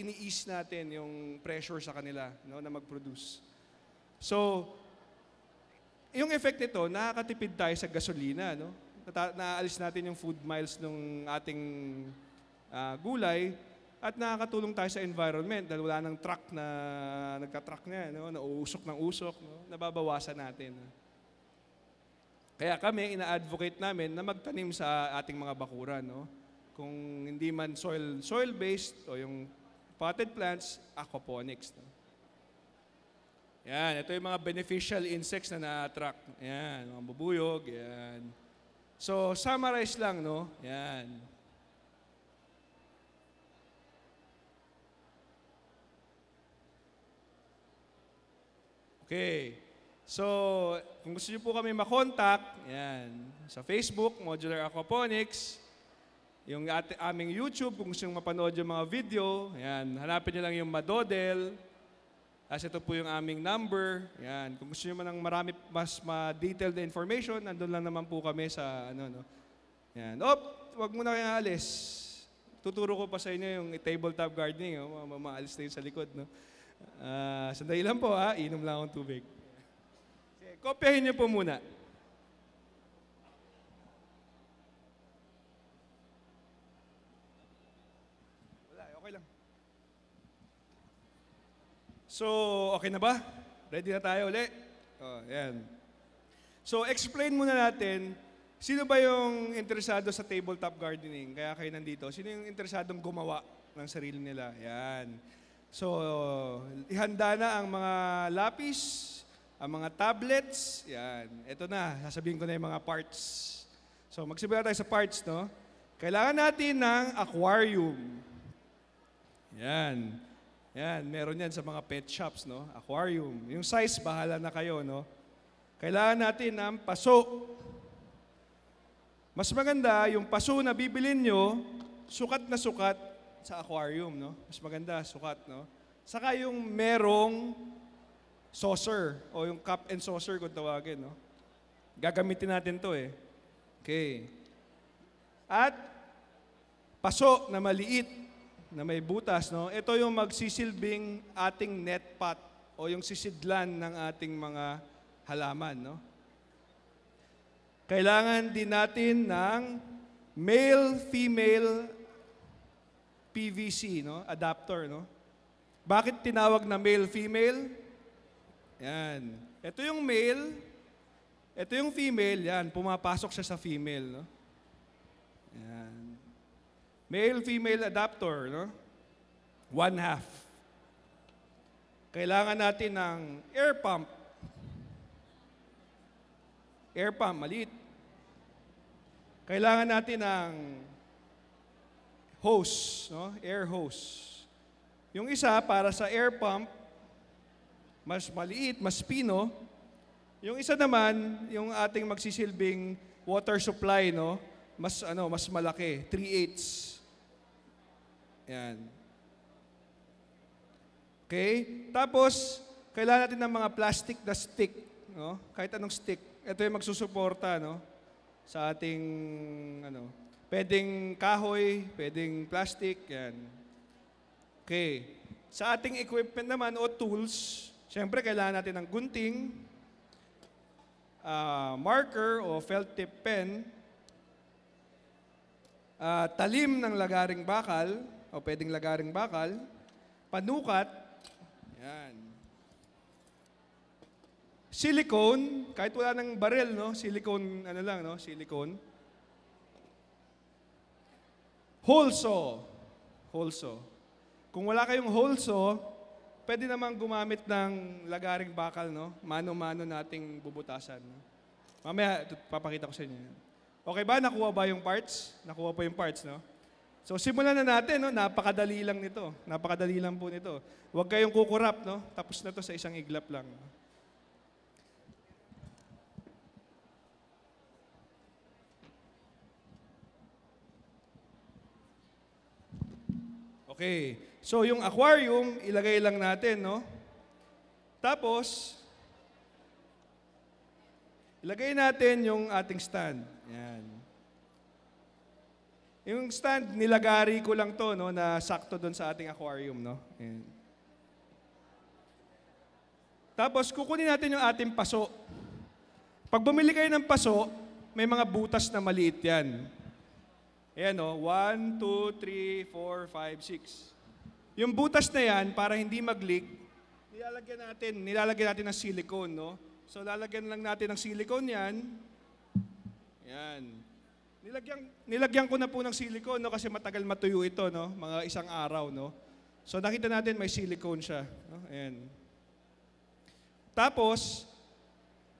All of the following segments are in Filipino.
ini-ease natin yung pressure sa kanila, no, na mag-produce. So, yung effect nito, nakakatipid tayo sa gasolina, no? Naaalis natin yung food miles ng ating gulay at nakakatulong tayo sa environment dahil wala ng truck na nagka-truck na, no? Nauusok ng usok, no? Nababawasan natin. No? Kaya kami, ina-advocate namin na magtanim sa ating mga bakuran, no? Kung hindi man soil-based o yung potted plants, aquaponics. No? Yan, ito yung mga beneficial insects na na-attract. Yan, mga bubuyog, yan. So, summarize lang, no? Yan. Okay. So, kung gusto niyo po kami makontak, yan, sa Facebook, Modular Aquaponics, yung aming YouTube, kung gusto nyo mapanood yung mga video, yan, hanapin nyo lang yung Madodel. As ito po yung aming number. Yan, kung gusto nyo man ng marami mas ma-detailed na information, nandun lang naman po kami sa ano, no. Yan. Wag muna kayong alis. Tuturo ko pa sa inyo yung tabletop gardening, oh. Maalis na yun sa likod, no. Sandali lang po, ha. Inom lang akong tubig. Kopyahin nyo po muna. So, okay na ba? Ready na tayo ulit? Oh, yan. So, explain muna natin, sino ba yung interesado sa tabletop gardening? Kaya kayo nandito. Sino yung interesadong gumawa ng sarili nila? Yan. So, ihanda na ang mga lapis, ang mga tablets. Yan. Ito na, sasabihin ko na yung mga parts. So, magsimula tayo sa parts, no? Kailangan natin ng aquarium. Yan. Yan, meron yan sa mga pet shops, no? Aquarium. Yung size, bahala na kayo, no? Kailangan natin ng paso. Mas maganda, yung paso na bibilin nyo, sukat na sukat sa aquarium, no? Mas maganda, sukat, no? Saka yung merong saucer, o yung cup and saucer kung tawagin, no? Gagamitin natin to, eh. Okay. At paso na maliit, na may butas, no? Ito yung magsisilbing ating net pot o yung sisidlan ng ating mga halaman, no? Kailangan din natin ng male-female PVC, no? Adapter, no? Bakit tinawag na male-female? Yan. Ito yung male, ito yung female, yan, pumapasok siya sa female, no? Yan. Male-female adapter, no? 1/2. Kailangan natin ng air pump. Air pump, maliit. Kailangan natin ng hose, no? Air hose. Yung isa para sa air pump, mas maliit, mas pino. Yung isa naman, yung ating magsisilbing water supply, no? Mas malaki, 3/8. Yan. Okay? Tapos, kailangan natin ng mga plastic na stick, no? Kahit anong stick. Ito yung magsusuporta, no? Sa ating, pwedeng kahoy, pwedeng plastic, yan. Okay. Sa ating equipment naman o tools, siyempre kailangan natin ng gunting, marker o felt tip pen, talim ng lagaring bakal, o pwedeng lagaring bakal, panukat, yan. Silicone, kahit wala ng baril, no? Silicone, silicone. Hole saw. Hole saw. Kung wala kayong hole saw, pwede namang gumamit ng lagaring bakal, no? Mano-mano nating bubutasan. No? Mamaya, papakita ko sa inyo. Okay ba? Nakuha ba yung parts? Nakuha pa yung parts, no? So, simulan na natin, no? Napakadali lang nito. Napakadali lang po nito. Huwag kayong kukurap, no? Tapos na to sa isang iglap lang. Okay. So, yung aquarium, ilagay lang natin, no? Tapos, ilagay natin yung ating stand. Yan. Yung stand, nilagari ko lang to, no, na sakto doon sa ating aquarium, no? Ayan. Tapos, kukunin natin yung ating paso. Pag bumili kayo ng paso, may mga butas na maliit yan. Ayan, no? 1, 2, 3, 4, 5, 6. Yung butas na yan, para hindi mag-leak, nilalagyan natin ng silicone, no? So, lalagyan lang natin ng silicone yan. Yan. Nilagyan ko na po ng silicone, no? Kasi matagal matuyo ito, no? Mga isang araw, no? So, nakita natin may silicone siya. No? Ayan. Tapos,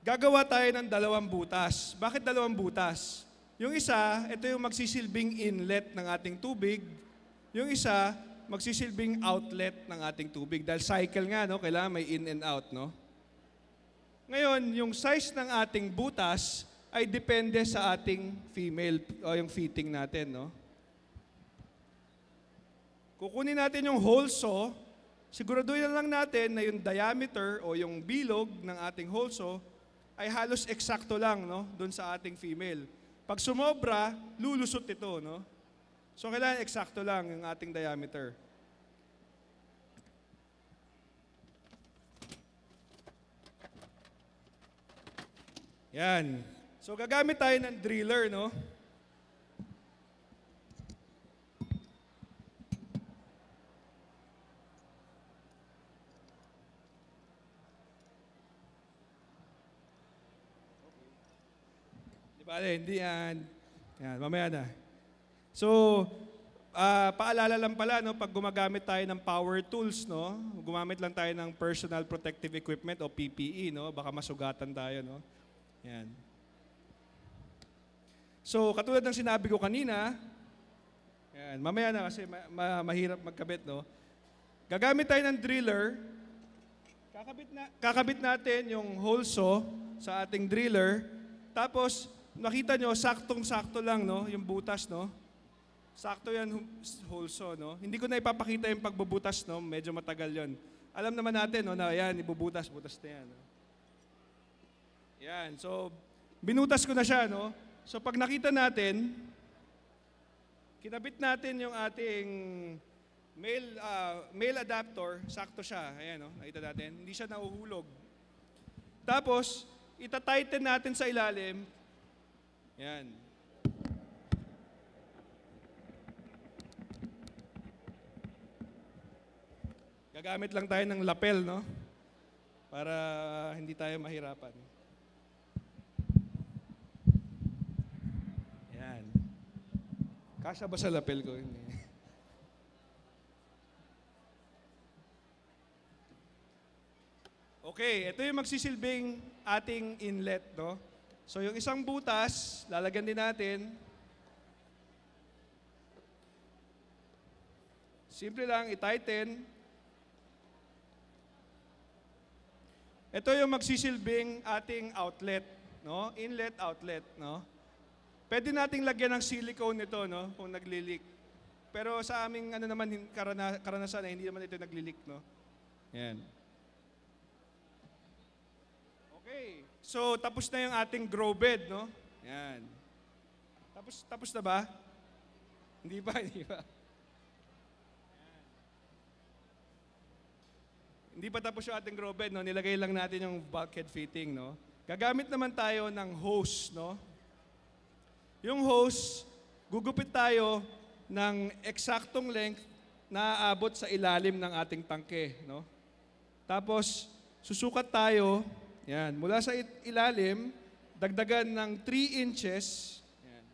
gagawa tayo ng 2 butas. Bakit 2 butas? Yung isa, ito yung magsisilbing inlet ng ating tubig. Yung isa, magsisilbing outlet ng ating tubig. Dahil cycle nga, no? Kailangan may in and out, no? Ngayon, yung size ng ating butas ay depende sa ating female o yung fitting natin, no? Kukunin natin yung hole saw. Siguraduhin na lang natin na yung diameter o yung bilog ng ating hole saw ay halos eksakto lang, no, doon sa ating female. Pag sumobra, lulusot ito, no? So kailangan eksakto lang yung ating diameter. Yan. So gagamit tayo ng driller, no? Hindi yan. Yan, mamaya na. So, paalala lang pala, no, pag gumagamit tayo ng power tools, no, gumamit lang tayo ng personal protective equipment o PPE, no, baka masugatan tayo, no. Yan. So, katulad ng sinabi ko kanina, yan, mamaya na kasi mahirap magkabit, no. Gagamit tayo ng driller. Kakabit natin yung hole saw sa ating driller. Tapos, nakita nyo, saktong-sakto lang, no, yung butas, no? Sakto yan, hole saw, no? Hindi ko na ipapakita yung pagbubutas, no? Medyo matagal yon. Alam naman natin, no, na yan, butas na yan. No? Yan, so, binutas ko na siya, no? So, pag nakita natin, kinabit natin yung ating male adapter, sakto siya. Ayan, no? Nakita natin, hindi siya nahuhulog. Tapos, ita-tighten natin sa ilalim. Yan. Gagamit lang tayo ng lapel, no? Para hindi tayo mahirapan. Yan. Kasya ba sa lapel ko? Okay, ito yung magsisilbing ating inlet, no? So yung isang butas, lalagyan din natin. Simple lang, i-tighten. Ito yung magsisilbing ating outlet, no? Inlet, outlet, no? Pwede nating lagyan ng silicone nito, no? Kung nagli-leak. Pero sa aming karanasan ay hindi naman ito nagli-leak, no? Yan. Okay. So, tapos na yung ating grow bed, no? Yan. Tapos na ba? Hindi pa. Hindi pa tapos yung ating grow bed, no? Nilagay lang natin yung bulkhead fitting, no? Gagamit naman tayo ng hose, no? Yung hose, gugupit tayo ng eksaktong length na aabot sa ilalim ng ating tangke, no? Tapos, susukat tayo. Yan. Mula sa ilalim, dagdagan ng 3 inches. Yan.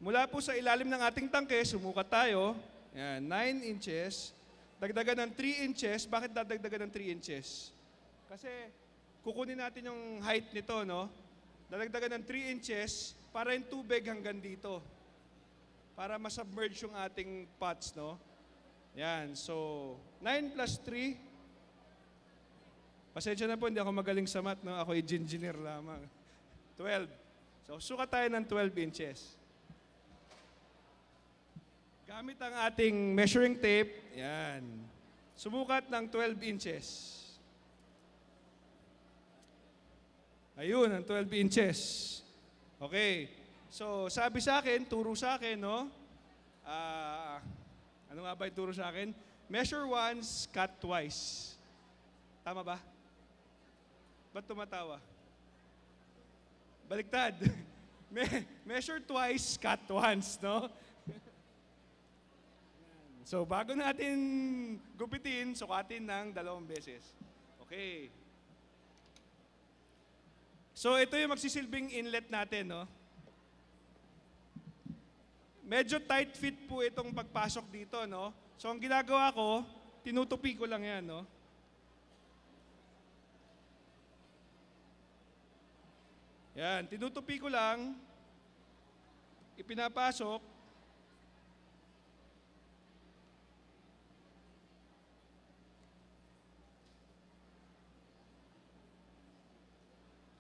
Mula po sa ilalim ng ating tangke, sumukat tayo. Yan, 9 inches. Dagdagan ng 3 inches. Bakit dadagdagan ng 3 inches? Kasi kukunin natin yung height nito, no? Dadagdagan ng 3 inches para yung tubig hanggang dito. Para masubmerge yung ating pots, no? Yan, so 9 plus 3. Pasensya na po, hindi ako magaling sa math, no? Ako engineer lamang. 12. So, sukat tayo ng 12 inches. Gamit ang ating measuring tape, yan. Sumukat ng 12 inches. Ayun, ang 12 inches. Okay. So, sabi sa akin, turo sa akin, no? Ano nga ba yung turo sa akin? Measure once, cut twice. Tama ba? Ba't tumatawa? Baliktad. Measure twice, cut once, no? So, bago natin gupitin, sukatin ng 2 beses. Okay. So, ito yung magsisilbing inlet natin, no? Medyo tight fit po itong pagpasok dito, no? So, ang ginagawa ko, tinutupi ko lang yan, no? Yan, tinutupi ko lang, ipinapasok,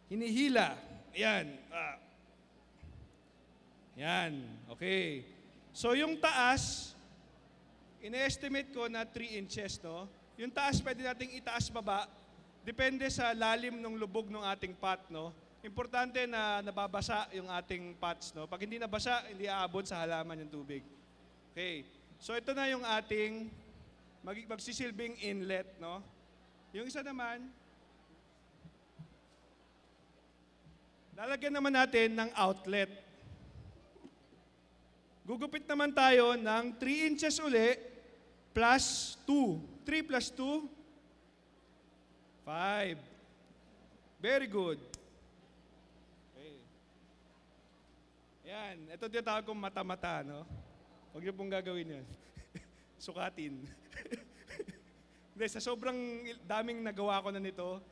hinihila. Yan. Yan. Okay. So yung taas, ine-estimate ko na 3 inches, no? Yung taas pwede nating itaas baba. Depende sa lalim ng lubog ng ating pot, no? Importante na nababasa yung ating pots, no? Pag hindi nabasa, hindi aabot sa halaman yung tubig. Okay. So ito na yung ating magsisilbing inlet, no? Yung isa naman, lalagyan naman natin ng outlet. Gugupit naman tayo ng 3 inches uli plus 2. 3 plus 2, 5. Very good. Okay. Yan. Ito tinatawag kong mata-mata, no? Huwag niyo pong gagawin yan. Sukatin. Hindi, sa sobrang daming nagawa ko na nito,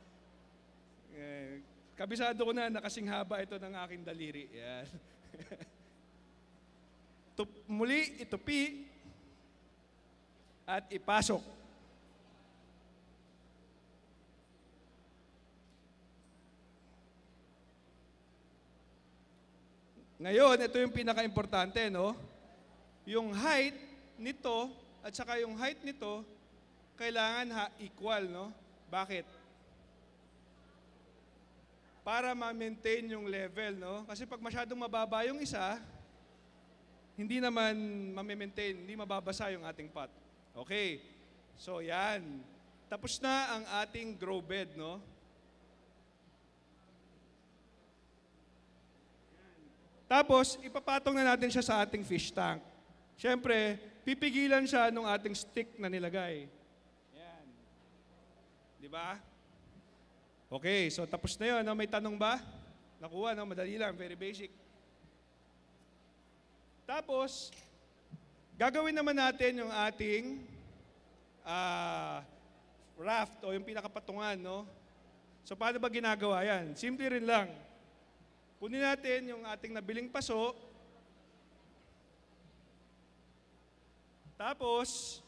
kabisado ko na kasing haba ito ng aking daliri. Yan. Muli, itupi at ipasok. Ngayon, ito yung pinaka-importante, no? Yung height nito at saka yung height nito, kailangan equal, no? Bakit? Para ma-maintain yung level, no? Kasi pag masyadong mababa yung isa, hindi naman ma-maintain, hindi mababasa yung ating pot. Okay. So, yan. Tapos na ang ating grow bed, no? Tapos, ipapatong na natin siya sa ating fish tank. Siyempre, pipigilan siya nung ating stick na nilagay. Yan. Di ba? Okay, so tapos na yun. No? May tanong ba? Nakuha, no? Madali lang, very basic. Tapos, gagawin naman natin yung ating raft o yung pinakapatungan, no? So, paano ba ginagawa yan? Simple rin lang. Kunin natin yung ating nabiling paso. Tapos,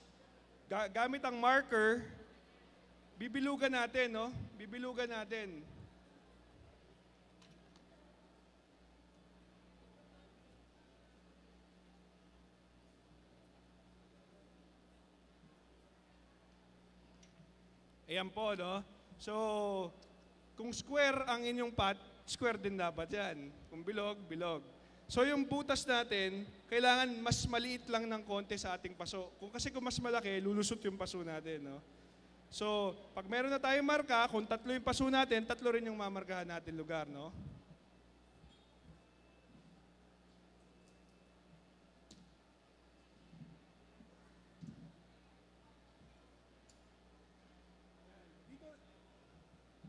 gamit ang marker, bibilugan natin, no? Bibilugan natin. Ayan po, no? So, kung square ang inyong pot, square din dapat yan. Kung bilog, bilog. So, yung butas natin, kailangan mas maliit lang ng konti sa ating paso. Kasi kung mas malaki, lulusot yung paso natin, no? So, pag meron na tayong marka, kung 3 yung paso natin, 3 rin yung mamarkahan natin lugar, no?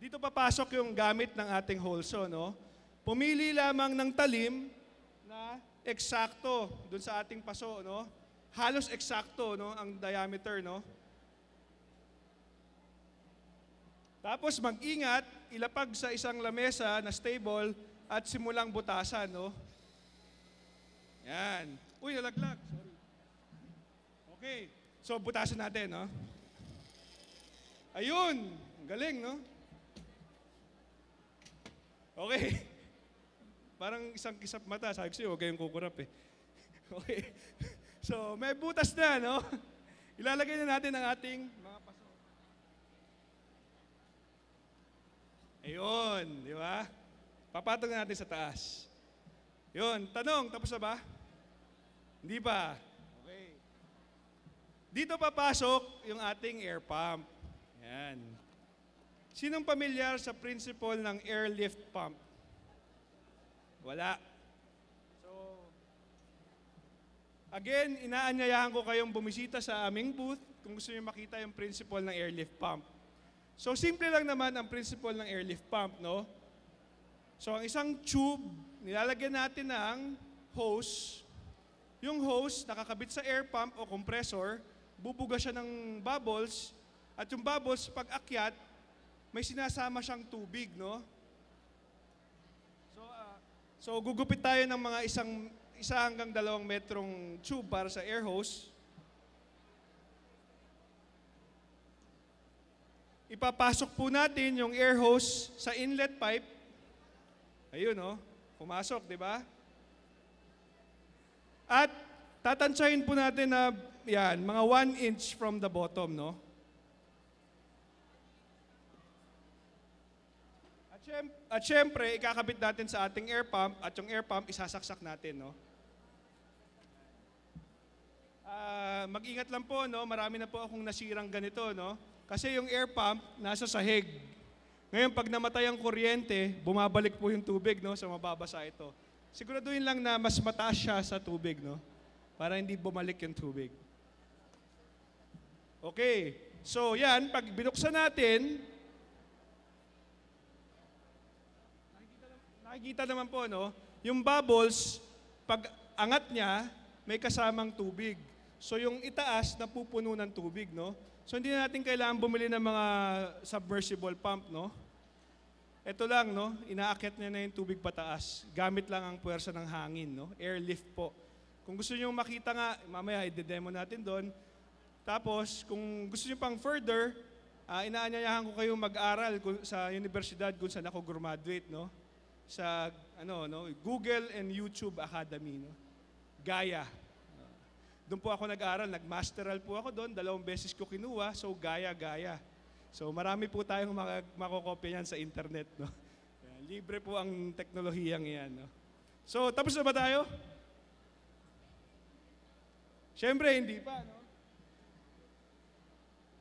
Dito papasok yung gamit ng ating holso, no? Pumili lamang ng talim na eksakto dun sa ating paso, no? Halos eksakto, no, ang diameter, no? Tapos mag-ingat, ilapag sa isang lamesa na stable at simulang butasan, no? Yan. Uy, nalaglag. Sorry. Okay. So, butasan natin, no? Ayun. Ang galing, no? Okay. Parang isang kisap mata. Sabi ko sa'yo, huwag kayong kukurap eh. Okay. So, may butas na, no? Ilalagay na natin ang ating mga paso. Ayun, di ba? Papatong na natin sa taas. Yun, tanong, tapos na ba? Hindi pa. Okay. Dito papasok yung ating air pump. Yan. Sinong pamilyar sa principle ng airlift pump? Wala. So, again, inaanyayahan ko kayong bumisita sa aming booth kung gusto niyo makita yung principle ng airlift pump. So, simple lang naman ang principle ng airlift pump, no? So, ang isang tube, nilalagyan natin ng hose. Yung hose, nakakabit sa air pump o compressor, bubuga siya ng bubbles, at yung bubbles, pag akyat, may sinasama siyang tubig, no? So gugupit tayo ng mga isa hanggang 2 metrong tube para sa air hose. Ipapasok po natin yung air hose sa inlet pipe. Ayun, no? Pumasok, di ba? At tatansyahin po natin na yan, mga 1 inch from the bottom, no? At syempre, ikakabit natin sa ating air pump at yung air pump isasaksak natin, no? Mag-ingat lang po, no? Marami na po akong nasirang ganito, no? Kasi yung air pump nasa sahig. Ngayon, pag namatay ang kuryente, bumabalik po yung tubig, no? So mababasa ito. Siguraduhin lang na mas mataas siya sa tubig, no? Para hindi bumalik yung tubig. Okay. So yan, pag binuksan natin, nakikita naman po, no? Yung bubbles, pag angat niya, may kasamang tubig. So yung itaas, napupuno ng tubig, no? So hindi na natin kailangan bumili ng mga submersible pump, no? Ito lang, no? Inaakyat niya na yung tubig pataas. Gamit lang ang puwersa ng hangin, no? Airlift po. Kung gusto niyo makita nga, mamaya i-demo natin doon. Tapos, kung gusto niyo pang further, inaanyayahan ko kayong mag-aral sa universidad kung saan ako graduate, no? Sa Google and YouTube Academy, no? Gaya. Doon po ako nag-aral, nag-masteral po ako doon, 2 beses ko kinuha, so gaya. So marami po tayong makokopya yan sa internet, no? Libre po ang teknolohiyang yan, no? So tapos na ba tayo? Siyempre hindi pa, no?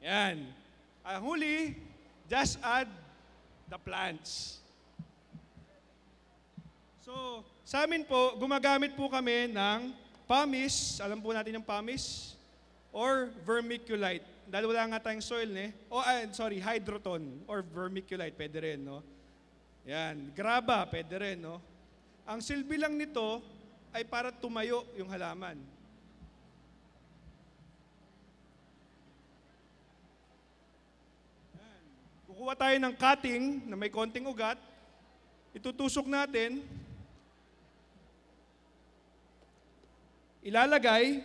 Yan. Ang huli, just add the plants. So, sa amin po, gumagamit po kami ng pumice, alam po natin yung pumice, or vermiculite. Dahil wala nga tayong soil, hydroton or vermiculite, pwede rin, no? Yan, graba, pwede rin, no? Ang silbi lang nito ay para tumayo yung halaman. Yan. Kukuha tayo ng cutting na may konting ugat, itutusok natin, ilalagay,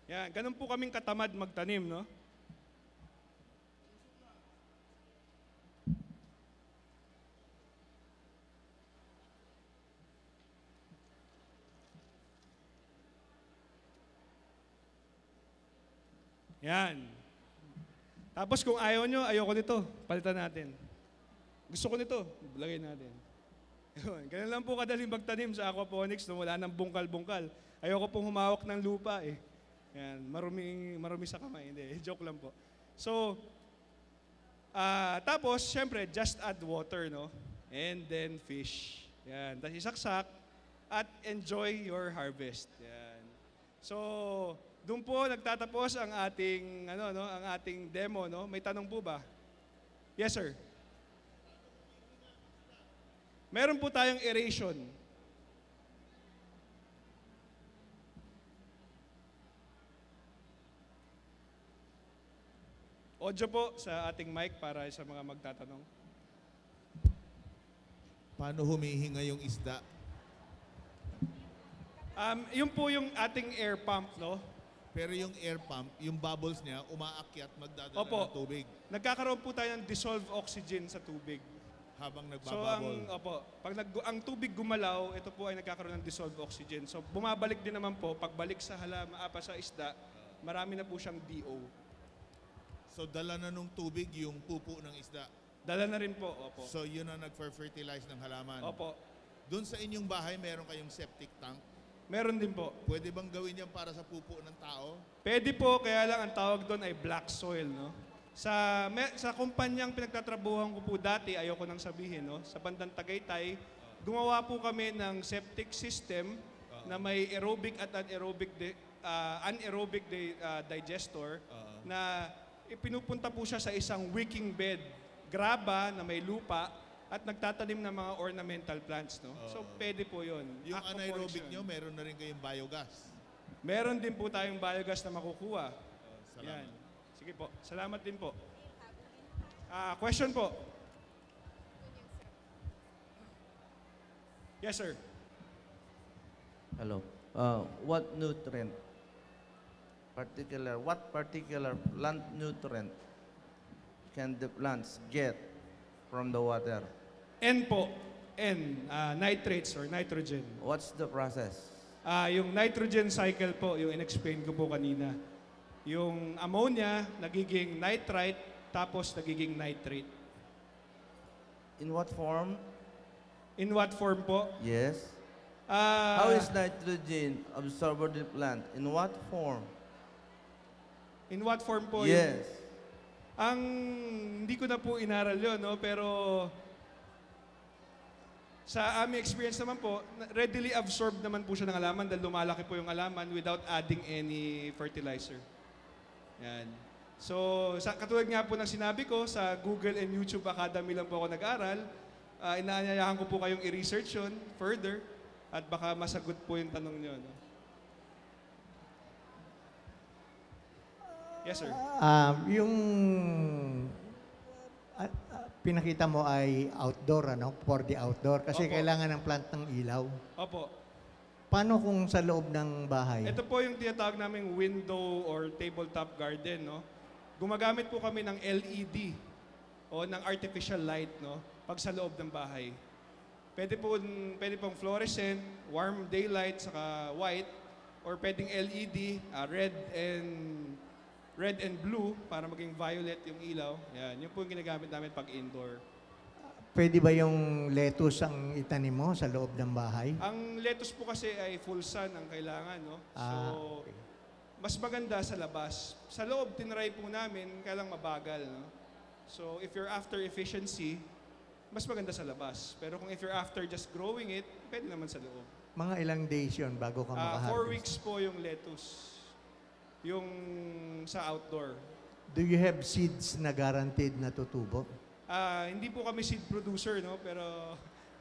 yan, ganun po kaming katamad magtanim, no? Yan. Tapos kung ayaw nyo, ayoko nito, palitan natin. Gusto ko nito, lagay natin. Yun, ganun lang po kadaling magtanim sa aquaponics na wala ng bungkal-bungkal. Ayoko pong humawak ng lupa eh. Yan, marumi sa kamay. Hindi, joke lang po. So, tapos, syempre, just add water, no? And then fish. Yan, tapos isaksak at enjoy your harvest. Yan. So, doon po nagtatapos ang ating, ang ating demo, no? May tanong po ba? Yes, sir. Meron po tayong aeration. Audio po sa ating mic para sa mga magtatanong. Paano humihinga yung isda? Yun po yung ating air pump, no? Pero yung air pump, yung bubbles niya, umaakyat, magdadala Opo. ng tubig Nagkakaroon po tayo ng dissolved oxygen sa tubig. habang So nagbabubble. pag ang tubig gumalaw, ito po ay nagkakaroon ng dissolved oxygen. So bumabalik din naman po, pagbalik sa sa isda, marami na po siyang DO. So dala na nung tubig yung pupo ng isda. Dala na rin po, opo. So yun ang nag-fertilize ng halaman. Opo. Doon sa inyong bahay, meron kayong septic tank. Meron din po. Pwede bang gawin yan para sa pupo ng tao? Pwede po, kaya lang ang tawag doon ay black soil, no? Sa kumpanyang pinagtatrabuhan ko po dati, ayoko nang sabihin, no? Sa bandang Tagaytay, gumawa po kami ng septic system na may aerobic at anaerobic digestor na pinupunta po siya sa isang wicking bed, graba na may lupa at nagtatanim ng mga ornamental plants, no? So pwede po 'yon. Yung anaerobic nyo, meron na rin kayong biogas. Meron din po tayong biogas na makukuha. Salamat. Yan. Sige po. Salamat din po. Question po. Yes, sir. Hello. What particular plant nutrient can the plants get from the water? N po. N. Nitrates or nitrogen. What's the process? Yung nitrogen cycle po, yung in-explain ko po kanina. Yung ammonia, nagiging nitrite, tapos nagiging nitrate. In what form? In what form po? Yes. How is nitrogen absorbed in the plant? In what form? In what form po? Yes. Hindi ko na po inaral yun, no? Pero sa aming experience naman po, readily absorbed naman po siya ng halaman dahil lumalaki po yung halaman without adding any fertilizer. Yan. So, katulad nga po ng sinabi ko, sa Google and YouTube Academy lang po ako nag-aral. Inaanyayahan ko po kayong i-research yun further at baka masagot po yung tanong nyo. No? Yes, sir. Yung pinakita mo ay outdoor, ano? For the outdoor. Kasi Opo. kailangan ng plant ng ilaw. Opo. Paano kung sa loob ng bahay? Ito po yung tinatawag naming window or tabletop garden, no? Gumagamit po kami ng LED o ng artificial light, no? Pag sa loob ng bahay. Pwede pong fluorescent, warm daylight, saka white, or pwedeng LED, red and blue para maging violet yung ilaw. Yan, yun po yung ginagamit namin pag indoor. Pwede ba yung lettuce ang itanim mo sa loob ng bahay? Ang lettuce po kasi ay full sun ang kailangan, no? So, Okay. mas maganda sa labas. Sa loob, tinry po namin, kaya lang mabagal, no? So, if you're after efficiency, mas maganda sa labas. Pero kung if you're after just growing it, pwede naman sa loob. Mga ilang days yun bago ka 4 makaharvest? weeks po yung lettuce. Yung sa outdoor. Do you have seeds na guaranteed na tutubo? Hindi po kami seed producer, no? Pero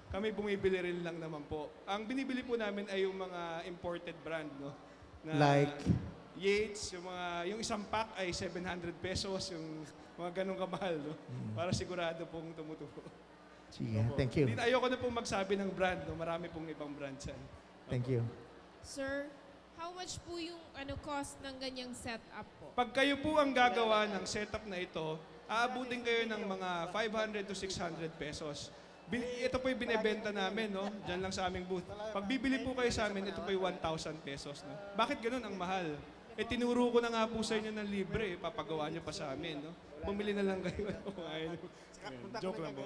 kami bumibili rin lang naman po. Ang binibili po namin ay yung mga imported brand, no? Na Like? Yates, yung isang pack ay 700 pesos, yung mga ganong kamahal, no? Para sigurado pong tumutubo. Sige, Opo. thank you. Ayoko na pong magsabi ng brand, no? Marami pong ibang brand yan. Thank you. Sir, how much po yung cost ng ganyang setup po? Pag kayo po ang gagawa ng setup na ito, aabutin kayo ng mga 500 to 600 pesos. Ito po yung binebenta namin, no? Diyan lang sa aming booth. Pag bibili po kayo sa amin, ito po yung 1,000 pesos. No? Bakit ganun ang mahal? Tinuro ko na nga po sa inyo ng libre. Papagawa nyo pa sa amin. No? Bumili na lang kayo. Joke lang po.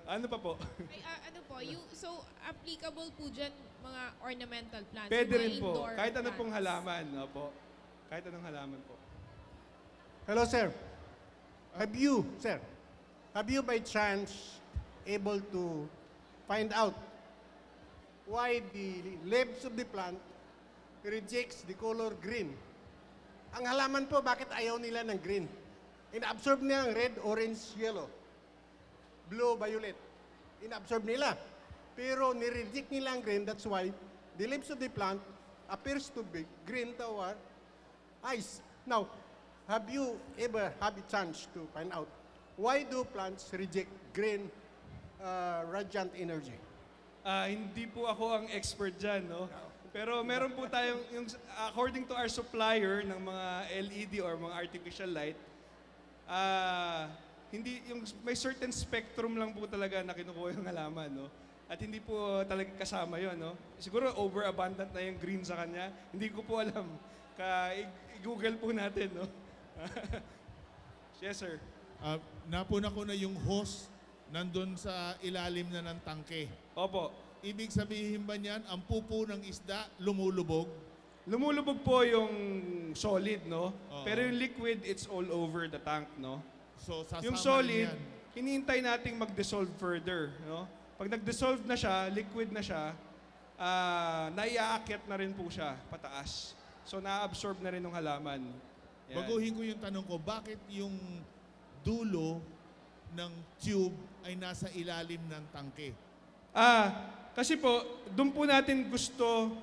Ano pa po? Ay, ano po, so applicable po dyan mga ornamental plants? Pwede mga rin po. indoor Kahit ano plants. pong halaman. Opo. Kahit anong halaman po. Hello, sir. Have you by chance able to find out why the leaves of the plant rejects the color green? Ang halaman po, bakit ayaw nila ng green? Inabsorb nila ang red, orange, yellow, blue, violet. Inabsorb nila. Pero nireject nila ang green, that's why the leaves of the plant appears to be green to our eyes. Now, have you ever had a chance to find out why do plants reject green radiant energy? Hindi po ako ang expert dyan, no? Pero meron po tayong, according to our supplier ng mga LED or mga artificial light, may certain spectrum lang po talaga na kinukuha yung halaman, no? At hindi po talaga kasama yon, no? Siguro overabundant na yung green sa kanya. Hindi ko po alam. I-google po natin, no? Yes, sir. Napuna ko na yung hose nandun sa ilalim na ng tangke. Opo. Ibig sabihin ba niyan, ang pupo ng isda lumulubog? Lumulubog po yung solid, no? Oo. Pero yung liquid, it's all over the tank, no? So sasama Yung rin solid, yan. hinihintay nating mag-dissolve further, no? Pag nag-dissolve na siya, liquid na siya, naiaakyat na rin po siya pataas. So na-absorb na rin ng halaman. Yan. Baguhin ko yung tanong ko, bakit yung dulo ng tube ay nasa ilalim ng tangke? Kasi po, doon po natin gusto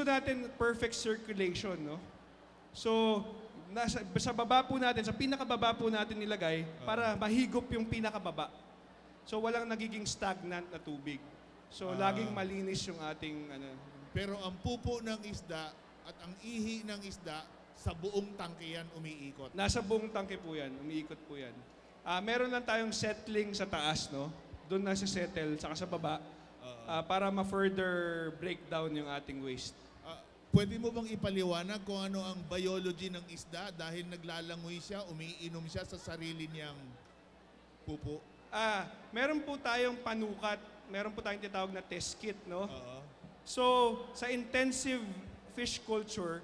natin perfect circulation, no? So, sa baba po natin, sa pinakababa po natin nilagay para mahigop yung pinakababa. So, walang nagiging stagnant na tubig. So, laging malinis yung ating Pero ang pupo ng isda at ang ihi ng isda, sa buong tangke yan umiikot. Nasa buong tangke po yan, umiikot po yan. Meron lang tayong settling sa taas, no? Doon nasa settle, saka sa baba, para ma-further breakdown yung ating waste. Pwede mo bang ipaliwanag kung ano ang biology ng isda dahil naglalangoy siya, umiinom siya sa sarili niyang pupo? Meron po tayong panukat, meron po tayong tinatawag na test kit, no? So, sa intensive fish culture,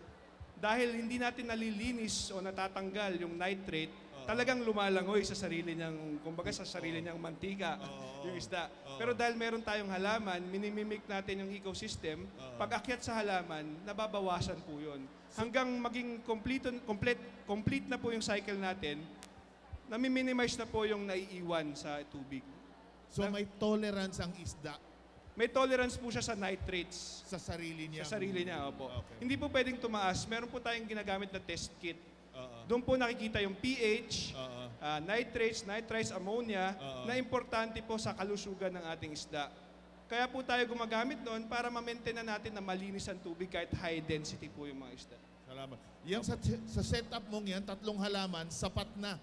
dahil hindi natin nalilinis o natatanggal yung nitrate, talagang lumalangoy sa sarili niyang, kumbaga sa sarili niyang mantika, yung isda. Pero dahil meron tayong halaman, minimimik natin yung ecosystem, pag akyat sa halaman, nababawasan po yun. Hanggang maging complete na po yung cycle natin, nami-minimize na po yung naiiwan sa tubig. So may tolerance ang isda May tolerance po siya sa nitrates. sa sarili niya? Sa sarili niya, opo. Okay. Hindi po pwedeng tumaas. Meron po tayong ginagamit na test kit. Oo. Doon po nakikita yung pH, Oo. nitrates, nitrites, ammonia, Oo. na importante po sa kalusugan ng ating isda. Kaya po tayo gumagamit noon para ma-maintain na natin na malinis ang tubig kahit high density po yung mga isda. Salamat. Yang sa setup mong yan, 3 halaman, sapat na.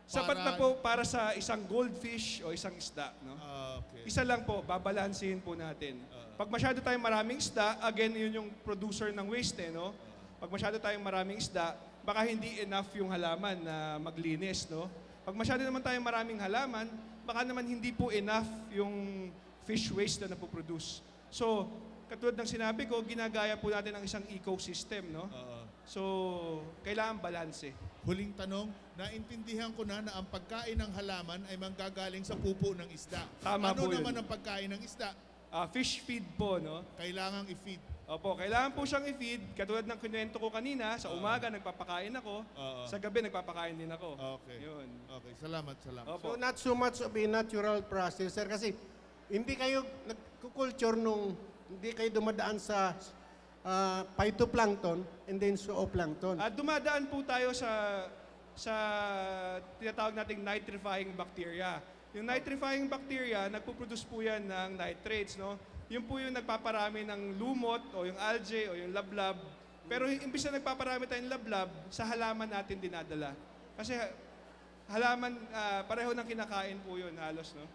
Sapat na po para sa isang goldfish o isang isda. No? Okay. Isa lang po, babalansihin po natin. Pag masyado tayong maraming isda, again, yun yung producer ng waste. No? Pag masyado tayong maraming isda, baka hindi enough yung halaman na maglinis. No? Pag masyado naman tayong maraming halaman, baka naman hindi po enough yung fish waste na napoproduce. So, katulad ng sinabi ko, ginagaya po natin ang isang ecosystem. No? So, kailangan balanse. Huling tanong, naintindihan ko na ang pagkain ng halaman ay manggagaling sa pupo ng isda. Tama ano po yun. naman ang pagkain ng isda? Fish feed po, no? Kailangang i-feed. Opo, kailangan po siyang i-feed. Katulad ng kinuwento ko kanina, sa umaga nagpapakain ako, sa gabi nagpapakain din ako. Okay. Yun. Okay, salamat. Opo. So not so much of a natural process, sir, kasi hindi kayo nagkukulture nung hindi kayo dumadaan sa phytoplankton and then zooplankton. Dumadaan po tayo sa tinatawag nating nitrifying bacteria. Yung nitrifying bacteria, nagpo-produce po yan ng nitrates, no? Yun po yung nagpaparami ng lumot o yung algae o yung lablab. Pero imbis na nagpaparami tayong lablab, sa halaman natin dinadala. Kasi halaman, pareho ng kinakain po yun halos, no?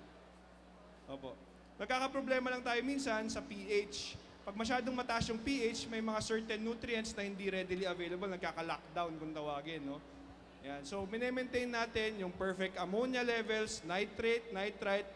Opo. Nagkakaproblema lang tayo minsan sa pH. Pag masyadong mataas yung pH, may mga certain nutrients na hindi readily available, nagkaka-lockdown kung tawagin, no? Yan. So, minemaintain natin yung perfect ammonia levels, nitrate, nitrite,